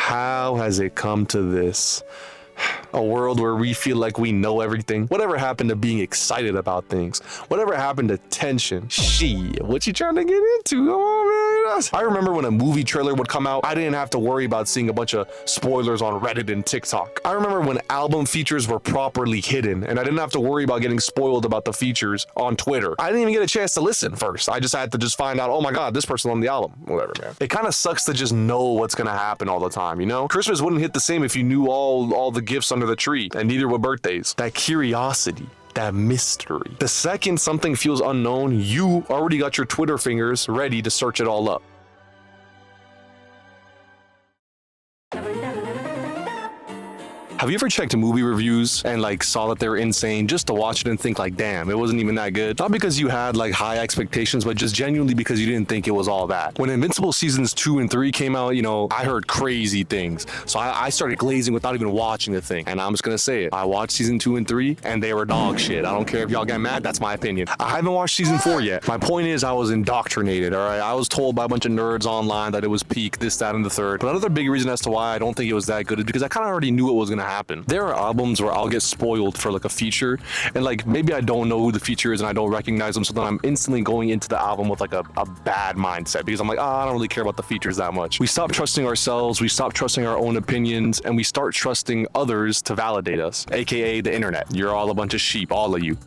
How has it come to this? A world where we feel like we know everything. Whatever happened to being excited about things? Whatever happened to tension? Shit, what you trying to get into? Come on, man. I remember when a movie trailer would come out, I didn't have to worry about seeing a bunch of spoilers on Reddit and TikTok. I remember when album features were properly hidden, and I didn't have to worry about getting spoiled about the features on Twitter. I didn't even get a chance to listen first. I just had to just find out, oh my god, this person on the album. Whatever, man. It kind of sucks to just know what's gonna happen all the time, you know? Christmas wouldn't hit the same if you knew all the gifts under the tree, and neither would birthdays. That curiosity, that mystery. The second something feels unknown, you already got your Twitter fingers ready to search it all up. Have you ever checked movie reviews and like saw that they were insane just to watch it and think like, damn, it wasn't even that good? Not because you had like high expectations, but just genuinely because you didn't think it was all that. When Invincible seasons 2 and 3 came out, you know, I heard crazy things. So I started glazing without even watching the thing. And I'm just gonna say it. I watched season 2 and 3 and they were dog shit. I don't care if y'all get mad, that's my opinion. I haven't watched season 4 yet. My point is I was indoctrinated, all right? I was told by a bunch of nerds online that it was peak, this, that, and the third. But another big reason as to why I don't think it was that good is because I kind of already knew it was gonna happen. There are albums where I'll get spoiled for like a feature and like maybe I don't know who the feature is and I don't recognize them, so then I'm instantly going into the album with like a bad mindset because I'm like, I don't really care about the features that much. We stop trusting ourselves, we stop trusting our own opinions, and we start trusting others to validate us, aka the internet. You're all a bunch of sheep, all of you.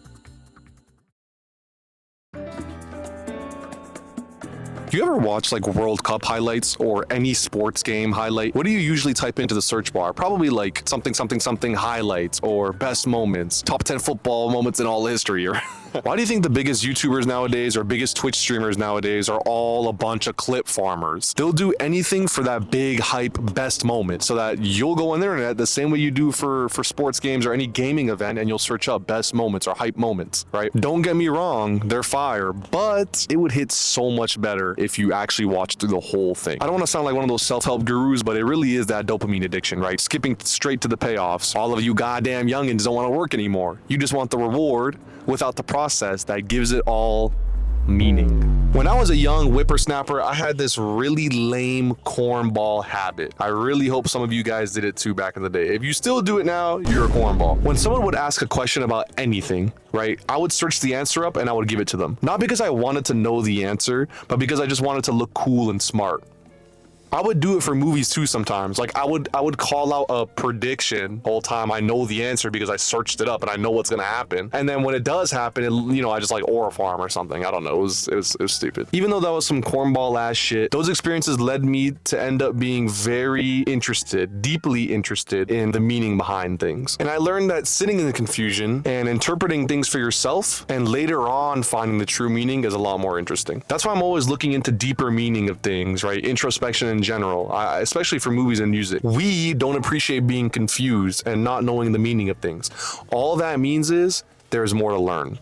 Do you ever watch like World Cup highlights or any sports game highlight? What do you usually type into the search bar? Probably like something highlights or best moments, top 10 football moments in all history. Or why do you think the biggest YouTubers nowadays or biggest Twitch streamers nowadays are all a bunch of clip farmers? They'll do anything for that big hype best moment so that you'll go on the internet the same way you do for sports games or any gaming event and you'll search up best moments or hype moments, right? Don't get me wrong, they're fire, but it would hit so much better if you actually watch through the whole thing. I don't want to sound like one of those self-help gurus, but it really is that dopamine addiction, right? Skipping straight to the payoffs. All of you goddamn youngins don't want to work anymore. You just want the reward without the process that gives it all meaning. When I was a young whippersnapper, I had this really lame cornball habit. I really hope some of you guys did it too back in the day. If you still do it now, you're a cornball. When someone would ask a question about anything, right, I would search the answer up and I would give it to them. Not because I wanted to know the answer, but because I just wanted to look cool and smart. I would do it for movies too sometimes. Like I would call out a prediction the whole time I know the answer because I searched it up and I know what's gonna happen. And then when it does happen, I just like Aura Farm or something. I don't know. It was stupid. Even though that was some cornball ass shit, those experiences led me to end up being very interested, deeply interested in the meaning behind things. And I learned that sitting in the confusion and interpreting things for yourself and later on finding the true meaning is a lot more interesting. That's why I'm always looking into deeper meaning of things, right? Introspection in general, especially for movies and music. We don't appreciate being confused and not knowing the meaning of things. All that means is there's more to learn.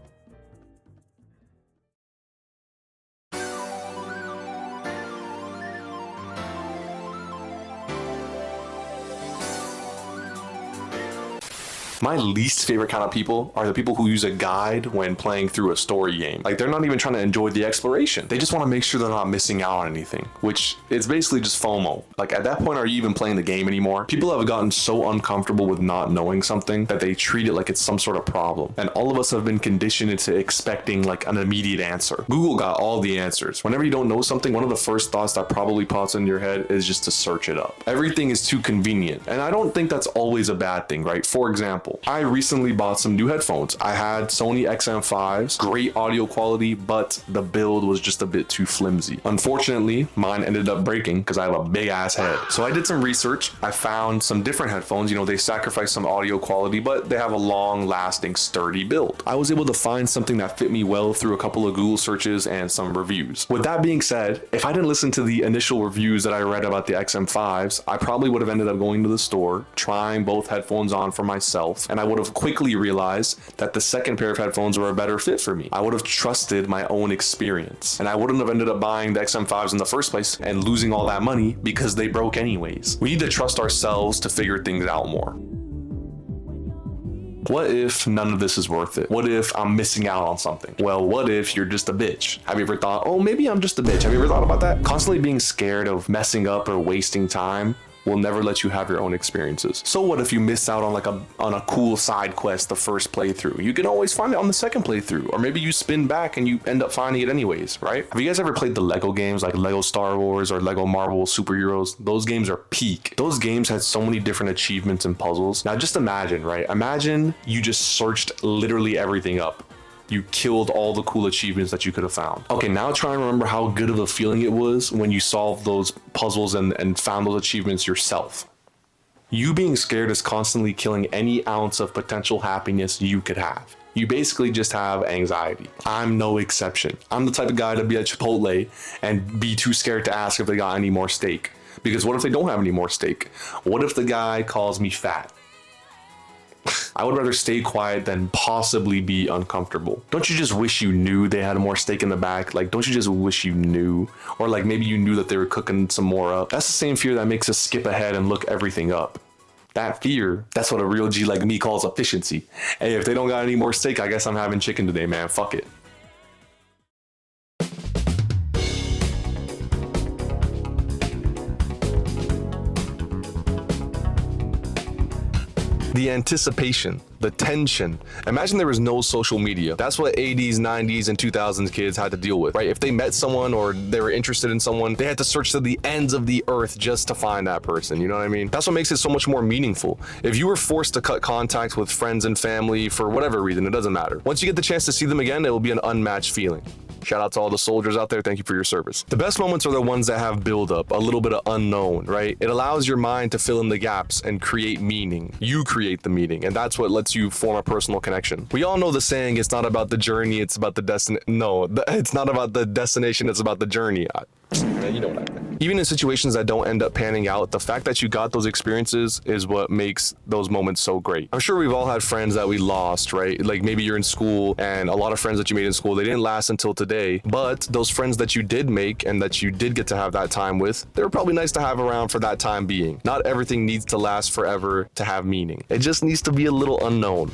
My least favorite kind of people are the people who use a guide when playing through a story game. Like they're not even trying to enjoy the exploration. They just want to make sure they're not missing out on anything, which is basically just FOMO. Like at that point, are you even playing the game anymore? People have gotten so uncomfortable with not knowing something that they treat it like it's some sort of problem. And all of us have been conditioned into expecting like an immediate answer. Google got all the answers. Whenever you don't know something, one of the first thoughts that probably pops into your head is just to search it up. Everything is too convenient. And I don't think that's always a bad thing, right? For example, I recently bought some new headphones. I had Sony XM5s, great audio quality, but the build was just a bit too flimsy. Unfortunately, mine ended up breaking because I have a big ass head. So I did some research. I found some different headphones. They sacrifice some audio quality, but they have a long lasting, sturdy build. I was able to find something that fit me well through a couple of Google searches and some reviews. With that being said, if I didn't listen to the initial reviews that I read about the XM5s, I probably would have ended up going to the store, trying both headphones on for myself, and I would have quickly realized that the second pair of headphones were a better fit for me. I would have trusted my own experience, and I wouldn't have ended up buying the XM5s in the first place and losing all that money because they broke anyways. We need to trust ourselves to figure things out more. What if none of this is worth it? What if I'm missing out on something? Well, what if you're just a bitch? Have you ever thought, oh, maybe I'm just a bitch? Have you ever thought about that? Constantly being scared of messing up or wasting time will never let you have your own experiences. So what if you miss out on like on a cool side quest the first playthrough? You can always find it on the second playthrough, or maybe you spin back and you end up finding it anyways, right? Have you guys ever played the Lego games like Lego Star Wars or Lego Marvel Superheroes? Those games are peak. Those games had so many different achievements and puzzles. Now just imagine, right? Imagine you just searched literally everything up. You killed all the cool achievements that you could have found. Okay, now try and remember how good of a feeling it was when you solved those puzzles and found those achievements yourself. You being scared is constantly killing any ounce of potential happiness you could have. You basically just have anxiety. I'm no exception. I'm the type of guy to be at Chipotle and be too scared to ask if they got any more steak. Because what if they don't have any more steak? What if the guy calls me fat? I would rather stay quiet than possibly be uncomfortable. Don't you just wish you knew they had more steak in the back? Like, don't you just wish you knew? Or like maybe you knew that they were cooking some more up. That's the same fear that makes us skip ahead and look everything up. That fear, that's what a real G like me calls efficiency. Hey, if they don't got any more steak, I guess I'm having chicken today, man. Fuck it. The anticipation, the tension. Imagine there was no social media. That's what 80s, 90s, and 2000s kids had to deal with, right? If they met someone or they were interested in someone, they had to search to the ends of the earth just to find that person, you know what I mean? That's what makes it so much more meaningful. If you were forced to cut contact with friends and family for whatever reason, it doesn't matter. Once you get the chance to see them again, it will be an unmatched feeling. Shout out to all the soldiers out there. Thank you for your service. The best moments are the ones that have buildup, a little bit of unknown, right? It allows your mind to fill in the gaps and create meaning. You create the meaning, and that's what lets you form a personal connection. We all know the saying, it's not about the journey, it's about the destination. No, it's not about the destination, it's about the journey. You know what I mean. Even in situations that don't end up panning out, the fact that you got those experiences is what makes those moments so great. I'm sure we've all had friends that we lost, right? Like maybe you're in school and a lot of friends that you made in school, they didn't last until today, but those friends that you did make and that you did get to have that time with, they were probably nice to have around for that time being. Not everything needs to last forever to have meaning. It just needs to be a little unknown.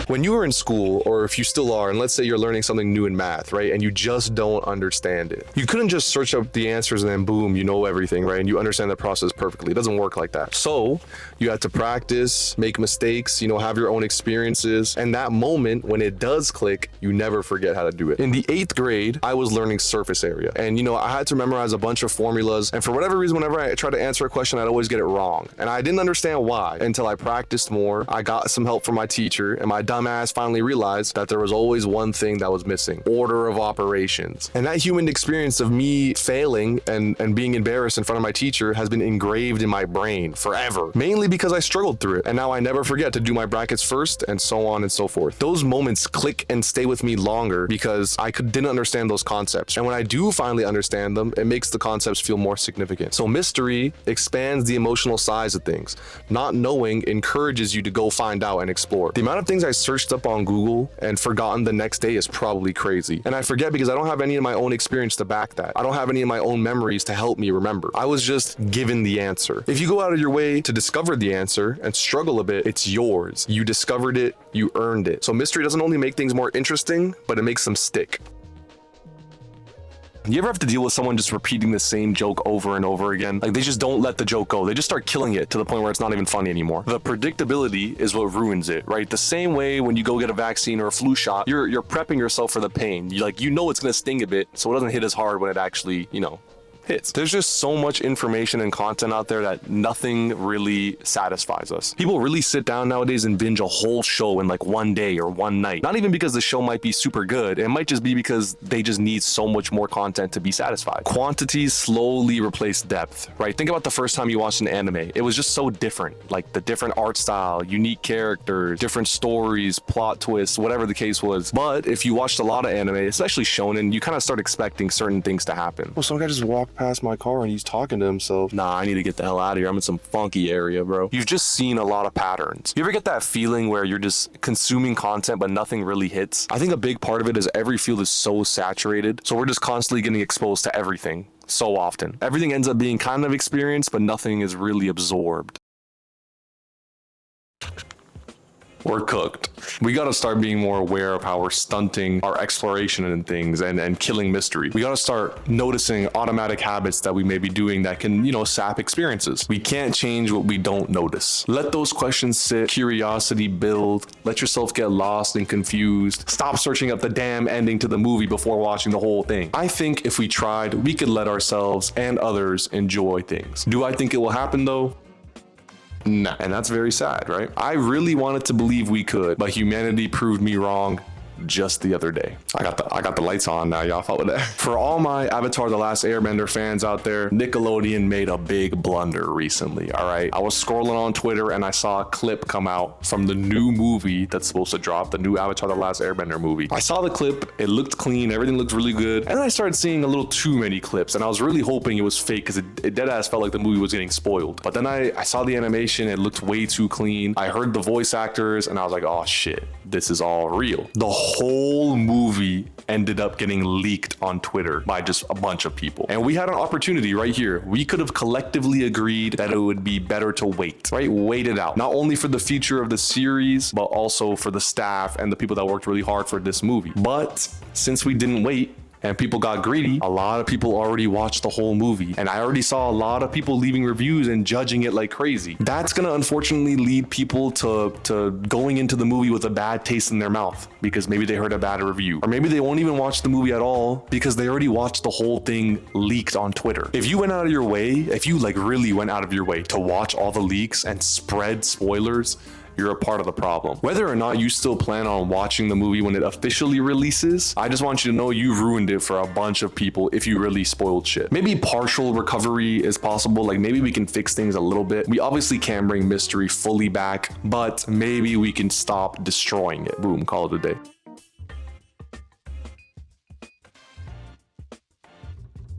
When you were in school, or if you still are, and let's say you're learning something new in math, right, and you just don't understand it, you couldn't just search up the answers and then boom, you know everything, right, and you understand the process perfectly. It doesn't work like that. So you had to practice, make mistakes, you know, have your own experiences, and that moment when it does click, you never forget how to do it. In the 8th grade, I was learning surface area, and you know, I had to memorize a bunch of formulas, and for whatever reason, whenever I tried to answer a question, I'd always get it wrong, and I didn't understand why until I practiced more. I got some help from my teacher, and my dumbass finally realized that there was always one thing that was missing: order of operations. And that human experience of me failing and being embarrassed in front of my teacher has been engraved in my brain forever, mainly because I struggled through it, and now I never forget to do my brackets first, and so on and so forth. Those moments click and stay with me longer because I didn't understand those concepts, and when I do finally understand them, it makes the concepts feel more significant. So mystery expands the emotional size of things. Not knowing encourages you to go find out and explore. The amount of things I searched up on Google and forgotten the next day is probably crazy. And I forget because I don't have any of my own experience to back that. I don't have any of my own memories to help me remember. I was just given the answer. If you go out of your way to discover the answer and struggle a bit, it's yours. You discovered it, you earned it. So mystery doesn't only make things more interesting, but it makes them stick. You ever have to deal with someone just repeating the same joke over and over again? Like they just don't let the joke go. They just start killing it to the point where it's not even funny anymore. The predictability is what ruins it, right? The same way when you go get a vaccine or a flu shot, you're prepping yourself for the pain. You know it's gonna sting a bit, so it doesn't hit as hard when it actually, you know, hits. There's just so much information and content out there that nothing really satisfies us. People really sit down nowadays and binge a whole show in like one day or one night. Not even because the show might be super good. It might just be because they just need so much more content to be satisfied. Quantity slowly replace depth, right? Think about the first time you watched an anime. It was just so different. Like the different art style, unique characters, different stories, plot twists, whatever the case was. But if you watched a lot of anime, especially shonen, you kind of start expecting certain things to happen. Well, some guy just walked past my car and he's talking to himself. Nah, I need to get the hell out of here. I'm in some funky area, bro. You've just seen a lot of patterns. You ever get that feeling where you're just consuming content but nothing really hits? I think a big part of it is every field is so saturated, so we're just constantly getting exposed to everything so often. Everything ends up being kind of experienced, but nothing is really absorbed. we're cooked. We gotta start being more aware of how we're stunting our exploration in things and killing mystery. We gotta start noticing automatic habits that we may be doing that can, sap experiences. We can't change what we don't notice. Let those questions sit, curiosity build, let yourself get lost and confused. Stop searching up the damn ending to the movie before watching the whole thing. I think if we tried, we could let ourselves and others enjoy things. Do I think it will happen though? Nah, and that's very sad, right? I really wanted to believe we could, but humanity proved me wrong just the other day. I got the lights on now, y'all felt with that. For all my Avatar The Last Airbender fans out there, Nickelodeon made a big blunder recently, all right? I was scrolling on Twitter and I saw a clip come out from the new movie that's supposed to drop, the new Avatar The Last Airbender movie. I saw the clip, it looked clean, everything looked really good, and then I started seeing a little too many clips, and I was really hoping it was fake because it deadass felt like the movie was getting spoiled. But then I saw the animation, it looked way too clean. I heard the voice actors, and I was like, oh shit, this is all real. The whole movie ended up getting leaked on Twitter by just a bunch of people. And we had an opportunity right here. We could have collectively agreed that it would be better to wait, right? Wait it out. Not only for the future of the series, but also for the staff and the people that worked really hard for this movie. But since we didn't wait, and people got greedy, a lot of people already watched the whole movie. And I already saw a lot of people leaving reviews and judging it like crazy. That's gonna unfortunately lead people to going into the movie with a bad taste in their mouth because maybe they heard a bad review. Or maybe they won't even watch the movie at all because they already watched the whole thing leaked on Twitter. If you went out of your way, if you really went out of your way to watch all the leaks and spread spoilers, you're a part of the problem. Whether or not you still plan on watching the movie when it officially releases, I just want you to know you've ruined it for a bunch of people if you really spoiled shit. Maybe partial recovery is possible, like maybe we can fix things a little bit. We obviously can't bring mystery fully back, but maybe we can stop destroying it. Boom, call it a day.